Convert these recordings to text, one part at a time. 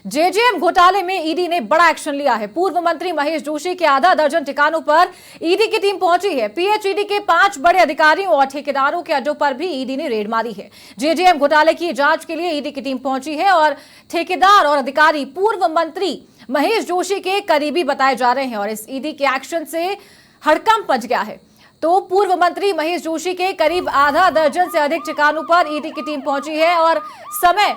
JJM घोटाले में ED ने बड़ा एक्शन लिया है। पूर्व मंत्री महेश जोशी के आधा दर्जन ठिकानों पर ईडी की टीम पहुंची है। पीएचईडी के 5 बड़े अधिकारियों और ठेकेदारों के अड्डों पर भी ईडी ने रेड मारी है। जेजेएम घोटाले की जांच के लिए ईडी की टीम पहुंची है और ठेकेदार और अधिकारी पूर्व मंत्री महेश जोशी के करीबी बताए जा रहे हैं और इस ईडी के एक्शन से हड़कंप मच गया है। तो पूर्व मंत्री महेश जोशी के करीब आधा दर्जन से अधिक ठिकानों पर ईडी की टीम पहुंची है और समय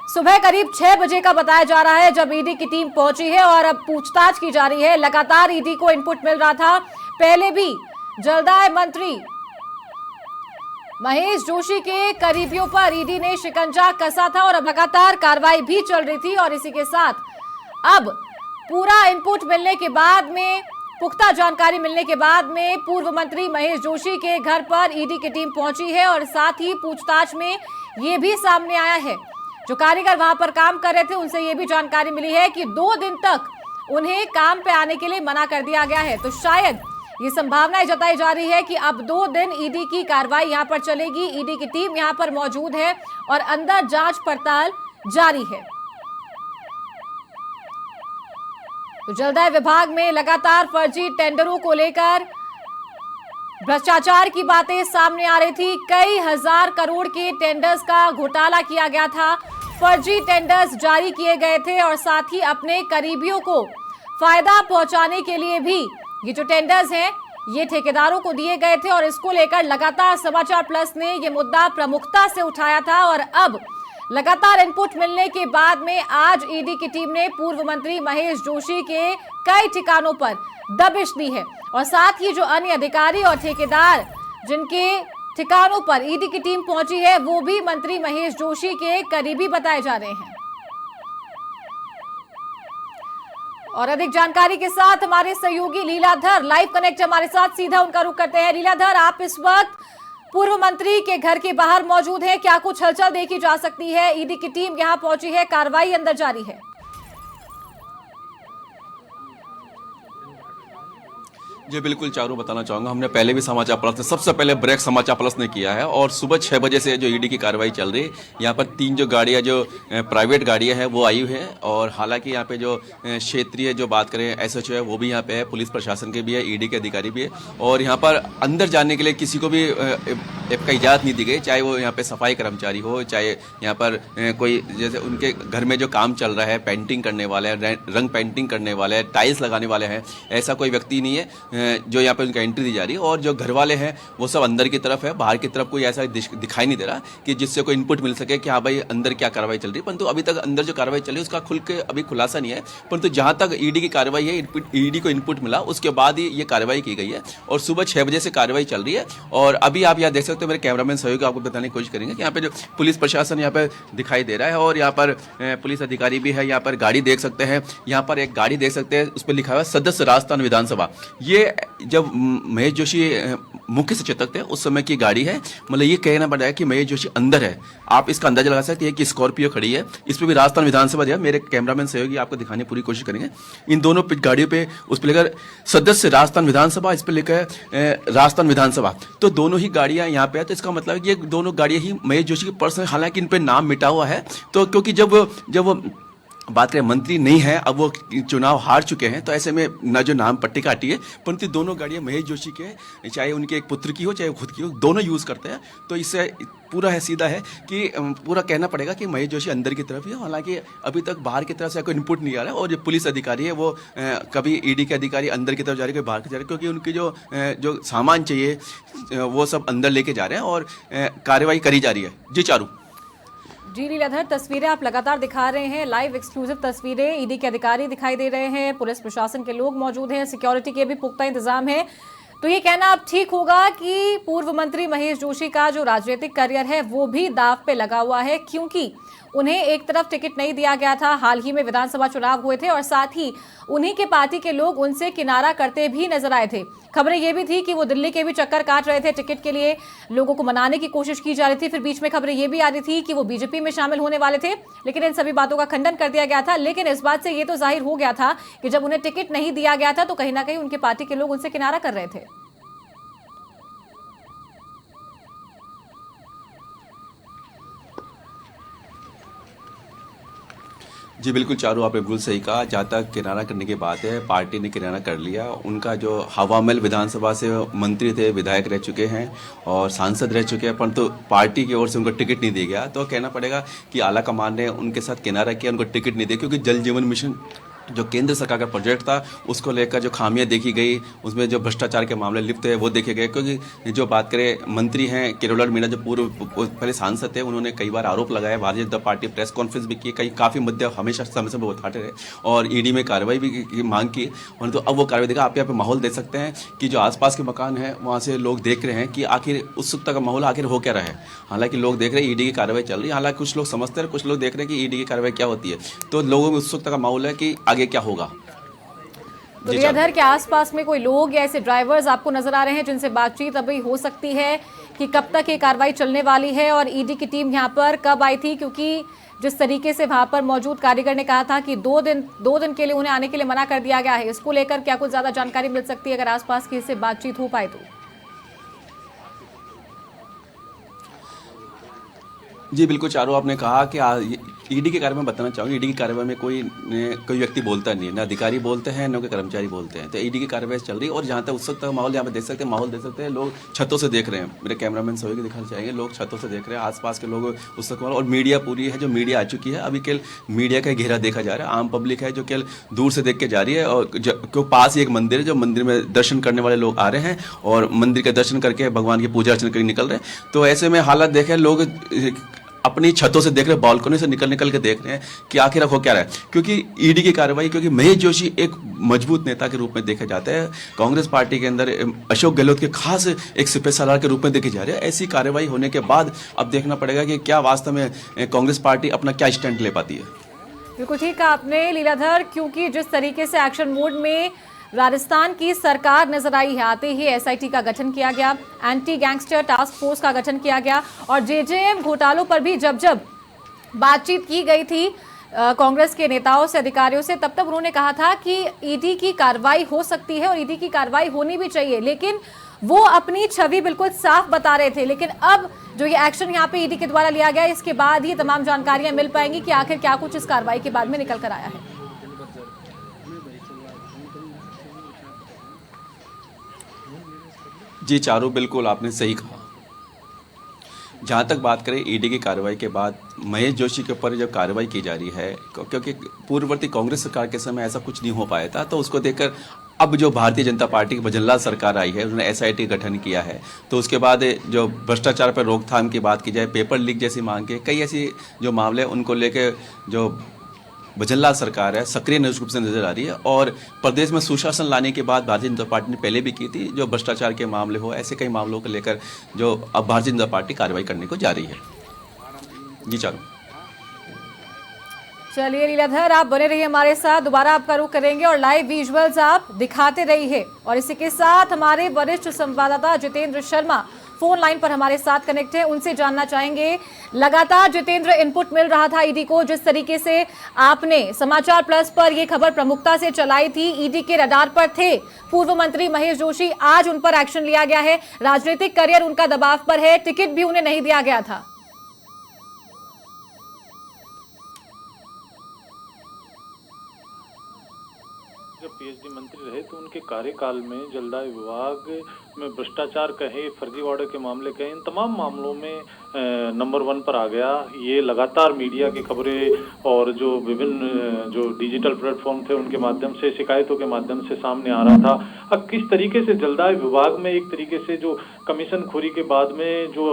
सुबह करीब 6 बजे का बताया जा रहा है जब ईडी की टीम पहुंची है और अब पूछताछ की जा रही है। लगातार ईडी को इनपुट मिल रहा था। पहले भी जलदाय मंत्री महेश जोशी के करीबियों पर ईडी ने शिकंजा कसा था और अब लगातार कार्रवाई भी चल रही थी और इसी के साथ अब पूरा इनपुट मिलने के बाद में, पुख्ता जानकारी मिलने के बाद में पूर्व मंत्री महेश जोशी के घर पर ईडी की टीम पहुंची है और साथ ही पूछताछ में ये भी सामने आया है, जो कारीगर वहां पर काम कर रहे थे उनसे ये भी जानकारी मिली है कि 2 दिन तक उन्हें काम पे आने के लिए मना कर दिया गया है। तो शायद ये संभावनाएं जताई जा रही है कि अब 2 दिन ईडी की कार्रवाई यहां पर चलेगी। ईडी की टीम यहां पर मौजूद है और अंदर जांच पड़ताल जारी है। तो जलदाय विभाग में लगातार फर्जी टेंडरों को लेकर भ्रष्टाचार की बातें सामने आ रही थी। कई हजार करोड़ के टेंडर्स का घोटाला किया गया था, फर्जी टेंडर्स जारी किए गए थे और साथ ही अपने करीबियों को फायदा पहुंचाने के लिए भी ये जो टेंडर्स हैं ये ठेकेदारों को दिए गए थे और इसको लेकर लगातार समाचार प्लस ने ये मुद्दा प्रमुखता से उठाया था और अब लगातार इनपुट मिलने के बाद में आज ईडी की टीम ने पूर्व मंत्री महेश जोशी के कई ठिकानों पर दबिश दी है और साथ ही जो अन्य अधिकारी और ठेकेदार जिनके ठिकानों पर ईडी की टीम पहुंची है वो भी मंत्री महेश जोशी के करीबी बताए जा रहे हैं। और अधिक जानकारी के साथ हमारे सहयोगी लीलाधर लाइव कनेक्ट हमारे साथ, सीधा उनका रुख करते हैं। लीलाधर, आप इस वक्त पूर्व मंत्री के घर के बाहर मौजूद है, क्या कुछ हलचल देखी जा सकती है? ईडी की टीम यहां पहुंची है, कार्रवाई अंदर जारी है। जी बिल्कुल चारों बताना चाहूँगा, हमने पहले भी समाचार प्लस ने सबसे पहले ब्रेक समाचार प्लस ने किया है और सुबह 6 बजे से जो ईडी की कार्रवाई चल रही है। यहाँ पर 3 जो गाड़ियाँ जो प्राइवेट गाड़ियाँ हैं वो आई हुई है और हालांकि यहाँ पे जो क्षेत्रीय जो बात करें एसएचओ है वो भी यहाँ पे है, पुलिस प्रशासन के भी है, ईडी के अधिकारी भी है और यहाँ पर अंदर जाने के लिए किसी को भी का इजाज़त नहीं दी गई, चाहे वो यहाँ पे सफाई कर्मचारी हो, चाहे यहाँ पर कोई जैसे उनके घर में जो काम चल रहा है, पेंटिंग करने वाले हैं, रंग पेंटिंग करने वाले हैं, टाइल्स लगाने वाले हैं, ऐसा कोई व्यक्ति नहीं है जो यहाँ पे उनका एंट्री दी जा रही है। और जो घर वाले हैं वो सब अंदर की तरफ है, बाहर की तरफ कोई ऐसा दिखाई नहीं दे रहा कि जिससे कोई इनपुट मिल सके कि हाँ भाई अंदर क्या कार्रवाई चल रही है। परंतु अभी तक अंदर जो कार्रवाई चल रही है उसका खुल के अभी खुलासा नहीं है, परंतु जहाँ तक ईडी की कार्रवाई है, ईडी को इनपुट मिला उसके बाद ही ये कार्रवाई की गई है और सुबह 6 बजे से कार्रवाई चल रही है। और अभी आप यहाँ देख सकते हो, मेरे कैमरामैन सहयोगी आपको बताने की कोशिश करेंगे कि यहाँ पे जो पुलिस प्रशासन यहाँ पे दिखाई दे रहा है और यहाँ पर पुलिस अधिकारी भी है। यहाँ पर गाड़ी देख सकते हैं, यहाँ पर एक गाड़ी देख सकते हैं, उस पर लिखा हुआ है सदस्य राजस्थान विधानसभा। ये जब महेश जोशी मुख्य सचेतक थे उस समय की गाड़ी है, मतलब ये कहना पड़ रहा है कि महेश जोशी अंदर है। आप इसका अंदाजा लगा सकते हैं कि स्कॉर्पियो खड़ी है, इस पर भी राजस्थान विधानसभा दिया। मेरे कैमरामैन सहयोगी आपको दिखाने की पूरी कोशिश करेंगे। इन दोनों गाड़ियों पे उस पर लिखा सदस्य राजस्थान विधानसभा, इस पर लिखा है राजस्थान विधानसभा। तो दोनों ही गाड़ियां यहाँ पे है, तो इसका मतलब है कि ये दोनों गाड़ियां ही महेश जोशी की पर्सनल, हालांकि इन पे नाम मिटा हुआ है। तो क्योंकि जब बात करें मंत्री नहीं है, अब वो चुनाव हार चुके हैं, तो ऐसे में न जो नाम पट्टी काटी है, परंतु दोनों गाड़ियां महेश जोशी के, चाहे उनके एक पुत्र की हो चाहे खुद की हो, दोनों यूज़ करते हैं। तो इससे पूरा है सीधा है कि पूरा कहना पड़ेगा कि महेश जोशी अंदर की तरफ ही है। हालांकि अभी तक बाहर की तरफ से कोई इनपुट नहीं आ रहा है और जो पुलिस अधिकारी है वो कभी ईडी के अधिकारी अंदर की तरफ जा रहे हैं, कभी बाहर की जा रहे हैं, क्योंकि उनकी जो सामान चाहिए वो सब अंदर लेके जा रहे हैं और कार्रवाई करी जा रही है। जी चारू। जी लीलाधर, तस्वीरें आप लगातार दिखा रहे हैं, लाइव एक्सक्लूसिव तस्वीरें। ईडी के अधिकारी दिखाई दे रहे हैं, पुलिस प्रशासन के लोग मौजूद हैं, सिक्योरिटी के भी पुख्ता इंतजाम है। तो ये कहना अब ठीक होगा कि पूर्व मंत्री महेश जोशी का जो राजनीतिक करियर है वो भी दांव पे लगा हुआ है, क्योंकि उन्हें एक तरफ टिकट नहीं दिया गया था, हाल ही में विधानसभा चुनाव हुए थे और साथ ही उन्हीं के पार्टी के लोग उनसे किनारा करते भी नजर आए थे। खबरें ये भी थी कि वो दिल्ली के भी चक्कर काट रहे थे टिकट के लिए, लोगों को मनाने की कोशिश की जा रही थी। फिर बीच में खबरें ये भी आ रही थी कि वो बीजेपी में शामिल होने वाले थे, लेकिन इन सभी बातों का खंडन कर दिया गया था। लेकिन इस बात से ये तो जाहिर हो गया था कि जब उन्हें टिकट नहीं दिया गया था तो कहीं ना कहीं उनके पार्टी के लोग उनसे किनारा कर रहे थे। जी बिल्कुल चारू, आपने बिल्कुल सही कहा। जहाँ तक किनारा करने की बात है, पार्टी ने किनारा कर लिया। उनका जो हवामहल विधानसभा से मंत्री थे, विधायक रह चुके हैं और सांसद रह चुके हैं, परंतु पार्टी की ओर से उनको टिकट नहीं दिया गया। तो कहना पड़ेगा कि आला कमान ने उनके साथ किनारा किया, उनको टिकट नहीं दिया, क्योंकि जल जीवन मिशन जो केंद्र सरकार का प्रोजेक्ट था उसको लेकर जो खामियां देखी गई, उसमें जो भ्रष्टाचार के मामले लिप्त है वो देखे गए। क्योंकि जो बात करें, मंत्री हैं किरोड़लाल मीणा, जो पहले सांसद थे, उन्होंने कई बार आरोप लगाया, Bharatiya Janata party press conference भी की, कई काफ़ी मुद्दे हमेशा समय समय उठाते रहे और ईडी में कार्रवाई भी की मांग की। परंतु अब वो कार्रवाई देखा, आप यहाँ पे माहौल देख सकते हैं कि जो आसपास के मकान हैं वहाँ से लोग देख रहे हैं कि आखिर उत्सुकता का माहौल आखिर हो क्या रहा है। हालांकि लोग देख रहे हैं ईडी की कार्रवाई चल रही है, हालांकि कुछ लोग समझते हैं, कुछ लोग देख रहे हैं कि ईडी की कार्रवाई क्या होती है। तो लोगों में उत्सुकता का माहौल है कि आगे क्या होगा। तो लीलाधर के आसपास में कोई लोग या ऐसे ड्राइवर्स आपको नजर आ रहे हैं जिनसे बातचीत अभी हो सकती है कि कब तक ये कार्रवाई चलने वाली है और ईडी की टीम यहाँ पर कब आई थी? क्योंकि जिस तरीके से वहां पर मौजूद कारीगर ने कहा था कि दो दिन के लिए उन्हें आने के लिए मना कर दिया गया है, इसको लेकर क्या कुछ ज्यादा जानकारी मिल सकती है अगर आसपास की इससे बातचीत हो पाए तो? जी बिल्कुल चारू, आपने कहा कि ईडी के कार्रवाई में बताना चाहूँगी। ईडी की कार्रवाई में कोई व्यक्ति बोलता नहीं है, ना अधिकारी बोलते हैं, ना कोई कर्मचारी बोलते हैं। तो ईडी की कार्रवाई चल रही है और जहाँ तक उत्सुकता का माहौल यहाँ पे देख सकते हैं, माहौल देख सकते हैं, लोग छतों से देख रहे हैं। मेरे कैमरामैन सभी को दिखाना चाहेंगे, लोग छतों से देख रहे हैं, आसपास के लोग उत्सुक और मीडिया पूरी है, जो मीडिया आ चुकी है। अभी केवल मीडिया का घेरा देखा जा रहा है, आम पब्लिक है जो केवल दूर से देख के जा रही है। और पास ही एक मंदिर है, जो मंदिर में दर्शन करने वाले लोग आ रहे हैं और मंदिर के दर्शन करके भगवान की पूजा अर्चना करके निकल रहे हैं। तो ऐसे में हालात देखे, लोग अपनी छतों से देख रहे हैं, बालकनी से निकल के देख रहे हैं कि आखिर हो क्या रहा है। क्योंकि ईडी की कार्रवाई, क्योंकि महेश जोशी एक मजबूत नेता के रूप में देखे जाते हैं, कांग्रेस पार्टी के अंदर अशोक गहलोत के खास एक सिपह सालार के रूप में देखे जा रहे हैं। ऐसी कार्रवाई होने के बाद अब देखना पड़ेगा कि क्या वास्तव में कांग्रेस पार्टी अपना क्या स्टैंड ले पाती है। बिल्कुल ठीक कहा आपने लीलाधर, क्योंकि जिस तरीके से एक्शन मोड में राजस्थान की सरकार नजर आई है, आते ही एसआईटी का गठन किया गया, एंटी गैंगस्टर टास्क फोर्स का गठन किया गया और जेजेएम घोटालों पर भी जब बातचीत की गई थी कांग्रेस के नेताओं से, अधिकारियों से, तब उन्होंने कहा था कि ईडी की कार्रवाई हो सकती है और ईडी की कार्रवाई होनी भी चाहिए, लेकिन वो अपनी छवि बिल्कुल साफ बता रहे थे। लेकिन अब जो ये एक्शन यहाँ पे ईडी के द्वारा लिया गया, इसके बाद ही तमाम जानकारियां मिल पाएंगी कि आखिर क्या कुछ इस कार्रवाई के बाद में निकल कर आया है। जी चारू, बिल्कुल आपने सही कहा। जहाँ तक बात करें ईडी की कार्रवाई के बाद महेश जोशी के ऊपर जब कार्रवाई की जा रही है, क्योंकि पूर्ववर्ती कांग्रेस सरकार के समय ऐसा कुछ नहीं हो पाया था, तो उसको देखकर अब जो भारतीय जनता पार्टी की भजनलाल सरकार आई है, उन्होंने एसआईटी गठन किया है। तो उसके बाद जो भ्रष्टाचार पर रोकथाम की बात की जाए, पेपर लीक जैसी मांग के कई ऐसी जो मामले उनको लेकर जो भजनलाल सरकार है सक्रिय रूप से नजर आ रही है। और प्रदेश में सुशासन लाने के बाद भारतीय जनता पार्टी ने पहले भी की थी, जो भ्रष्टाचार के मामले हो, ऐसे कई मामलों को लेकर जो अब भारतीय जनता पार्टी कार्रवाई करने को जा रही है। जी चालू। चलिए लीलाधर, आप बने रहिए हमारे साथ, दोबारा आपका रुख करेंगे और लाइव विजुअल्स आप दिखाते रहिए। और इसी के साथ हमारे वरिष्ठ संवाददाता जितेंद्र शर्मा फोन लाइन पर हमारे साथ कनेक्ट है, उनसे जानना चाहेंगे। लगातार जितेंद्र, इनपुट मिल रहा था ईडी को, जिस तरीके से आपने समाचार प्लस पर यह खबर प्रमुखता से चलाई थी, ईडी के रडार पर थे पूर्व मंत्री महेश जोशी, आज उन पर एक्शन लिया गया है, राजनीतिक करियर उनका दबाव पर है, टिकट भी उन्हें नहीं दिया गया था। जब पीएचडी मंत्री रहे तो उनके कार्यकाल में जलदाय विभाग में भ्रष्टाचार कहे, फर्जीवाड़े के मामले कहे, इन तमाम मामलों में नंबर 1 पर आ गया। ये लगातार मीडिया की खबरें और जो विभिन्न जो डिजिटल प्लेटफॉर्म थे उनके माध्यम से, शिकायतों के माध्यम से सामने आ रहा था। अब किस तरीके से जलदाय विभाग में एक तरीके से जो कमीशन खोरी के बाद में जो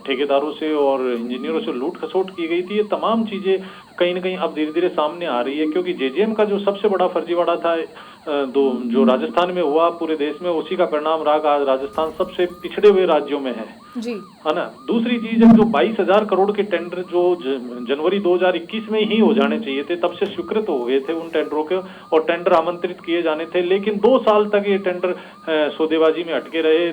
ठेकेदारों से और इंजीनियरों से लूट खसोट की गई थी, ये तमाम चीजें कहीं ना कहीं अब धीरे धीरे सामने आ रही है। क्योंकि जेजेएम का जो सबसे बड़ा फर्जीवाड़ा था जो राजस्थान में हुआ, पूरे देश में उसी का परिणाम रहा। आज राजस्थान सबसे पिछड़े हुए राज्यों में है ना। दूसरी चीज है, जो 22,000 करोड़ के टेंडर जो जनवरी 2021 में ही हो जाने चाहिए थे, तब से स्वीकृत हो गए थे उन टेंडरों के और टेंडर आमंत्रित किए जाने थे, लेकिन 2 साल तक ये टेंडर सौदेबाजी में अटके रहे।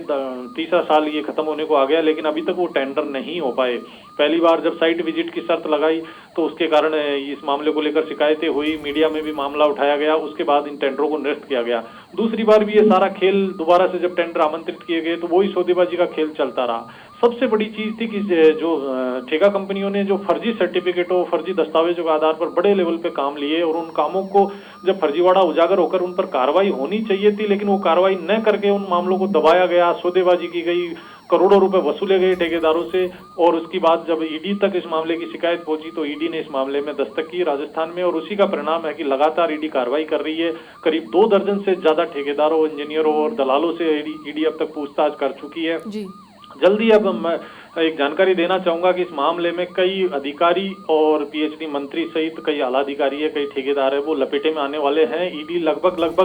तीसरा साल ये खत्म होने को आ गया, लेकिन अभी तक वो टेंडर नहीं हो पाए। पहली बार जब साइट विजिट की शर्त लगाई तो उसके कारण इस मामले को लेकर शिकायतें हुई, मीडिया में भी मामला उठाया गया, उसके बाद इन टेंडरों को निरस्त किया गया। दूसरी बार भी ये सारा खेल दोबारा से जब टेंडर आमंत्रित किए गए तो वही सौदेबाजी का खेल चलता रहा। सबसे बड़ी चीज थी कि जो ठेका कंपनियों ने जो फर्जी सर्टिफिकेटों, फर्जी दस्तावेजों के आधार पर बड़े लेवल पे काम लिए और उन कामों को जब फर्जीवाड़ा उजागर होकर उन पर कार्रवाई होनी चाहिए थी, लेकिन वो कार्रवाई न करके उन मामलों को दबाया गया, सौदेबाजी की गई, करोड़ों रुपए वसूले गए ठेकेदारों से। और उसके बाद जब ईडी तक इस मामले की शिकायत पहुंची तो ईडी ने इस मामले में दस्तक की राजस्थान में, और उसी का परिणाम है कि लगातार ईडी कार्रवाई कर रही है। करीब 2 दर्जन से ज्यादा ठेकेदारों, इंजीनियरों और दलालों से ईडी अब तक पूछताछ कर चुकी है। जी। जल्दी अब मैं एक जानकारी देना चाहूंगा कि इस मामले में कई अधिकारी और पीएचडी मंत्री सहित कई आला अधिकारी है, कई ठेकेदार है, वो लपेटे में आने वाले हैं। ईडी लगभग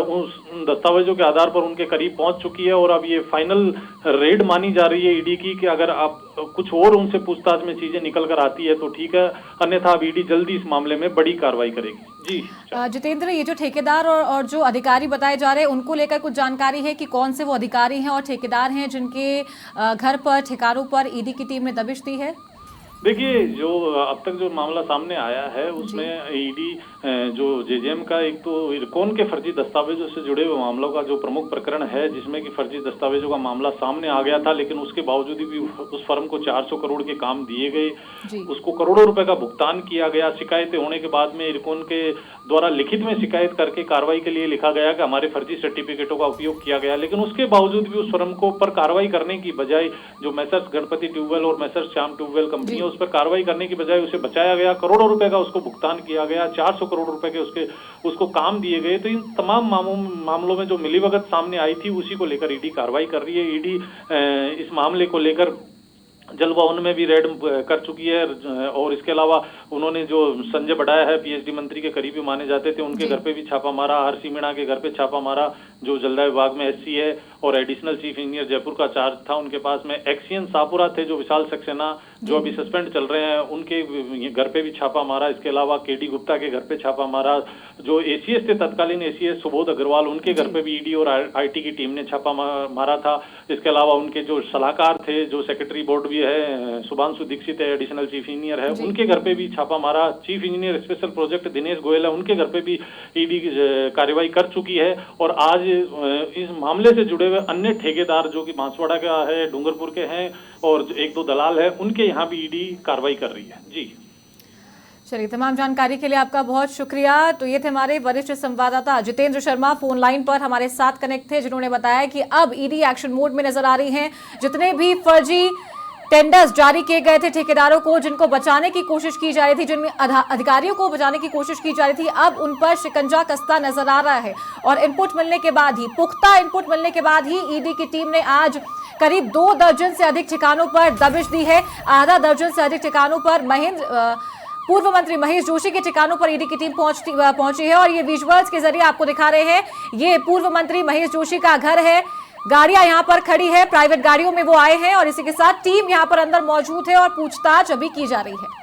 उस दस्तावेजों के आधार पर उनके करीब पहुंच चुकी है और अब ये फाइनल रेड मानी जा रही है ईडी की कि अगर आप कुछ और उनसे पूछताछ में चीजें निकल कर आती है तो ठीक है, अन्यथा अब ईडी जल्दी इस मामले में बड़ी कार्रवाई करेगी। जी जितेंद्र, ये जो ठेकेदार और जो अधिकारी बताए जा रहे हैं उनको लेकर कुछ जानकारी है कि कौन से वो अधिकारी हैं और ठेकेदार हैं जिनके घर पर, ठिकानों पर ईडी की टीम ने दबिश दी है? देखिए, जो अब तक जो मामला सामने आया है उसमें ईडी जो जेजेएम का एक तो इरकॉन के फर्जी दस्तावेजों से जुड़े हुए मामलों का जो प्रमुख प्रकरण है, जिसमें कि फर्जी दस्तावेजों का मामला सामने आ गया था, लेकिन उसके बावजूद भी उस फर्म को 400 करोड़ के काम दिए गए, उसको करोड़ों रुपए का भुगतान किया गया। शिकायतें होने के बाद में इरकॉन के द्वारा लिखित में शिकायत करके कार्रवाई के लिए लिखा गया कि हमारे फर्जी सर्टिफिकेटों का उपयोग किया गया, लेकिन उसके बावजूद भी उस फर्म को पर कार्रवाई करने की बजाय जो मैसर्स गणपति ट्यूबवेल और मैसर्स श्याम ट्यूबवेल कंपनी है उस पर कार्रवाई करने की बजाय उसे बचाया गया, करोड़ों रुपए का उसको भुगतान किया गया, 400 करोड़ रुपए के उसको काम दिए गए। तो इन तमाम मामलों में जो मिलीभगत सामने आई थी उसी को लेकर ईडी कार्रवाई कर रही है। ईडी इस मामले को लेकर जल भवन में भी रेड कर चुकी है और इसके अलावा उन्होंने जो संजय बढ़ाया है, पीएचडी मंत्री के करीबी माने जाते थे, उनके घर पे भी छापा मारा, हरसी मीणा के घर पे छापा मारा जो जलदाय विभाग में एससी है, और एडिशनल चीफ इंजीनियर जयपुर का चार्ज था उनके पास में। एक्सियन सापुरा थे जो विशाल सक्सेना जो अभी सस्पेंड चल रहे हैं, उनके घर पे भी छापा मारा। इसके अलावा केडी गुप्ता के घर पे छापा मारा, जो एसीएस थे तत्कालीन एसीएस सुबोध अग्रवाल, उनके घर पे भी ईडी और आईटी की टीम ने छापा मारा था। इसके अलावा उनके जो सलाहकार थे, जो सेक्रेटरी बोर्ड भी है, शुभांशु दीक्षित है, एडिशनल चीफ इंजीनियर है, उनके घर पे भी छापा मारा। Chief engineer special project Dinesh Goyal है, उनके घर पे भी ईडी कार्रवाई कर चुकी है। और आज इस मामले से जुड़े हुए अन्य ठेकेदार जो कि बांसवाड़ा का है, डूंगरपुर के हैं और 1-2 दलाल है, उनके यहाँ भी ईडी कार्रवाई कर रही है। जी चलिए, तमाम जानकारी के लिए आपका बहुत शुक्रिया। तो ये थे हमारे वरिष्ठ संवाददाता जितेंद्र शर्मा, फोन लाइन पर हमारे साथ कनेक्ट थे, जिन्होंने बताया कि अब ईडी एक्शन मोड में नजर आ रही हैं। जितने भी फर्जी टेंडर्स जारी किए गए थे ठेकेदारों को, जिनको बचाने की कोशिश की जा रही थी, जिनमें अधिकारियों को बचाने की कोशिश की जा रही थी, अब उन पर शिकंजा कसता नजर आ रहा है। और इनपुट मिलने के बाद ही, पुख्ता इनपुट मिलने के बाद ही ईडी की टीम ने आज करीब 2 दर्जन से अधिक ठिकानों पर दबिश दी है। आधा दर्जन से अधिक ठिकानों पर पूर्व मंत्री महेश जोशी के ठिकानों पर ईडी की टीम पहुंची है। और ये विजुअल्स के जरिए आपको दिखा रहे हैं, ये पूर्व मंत्री महेश जोशी का घर है। गाड़ियां यहां पर खड़ी है, प्राइवेट गाड़ियों में वो आए हैं और इसी के साथ टीम यहां पर अंदर मौजूद है और पूछताछ अभी की जा रही है।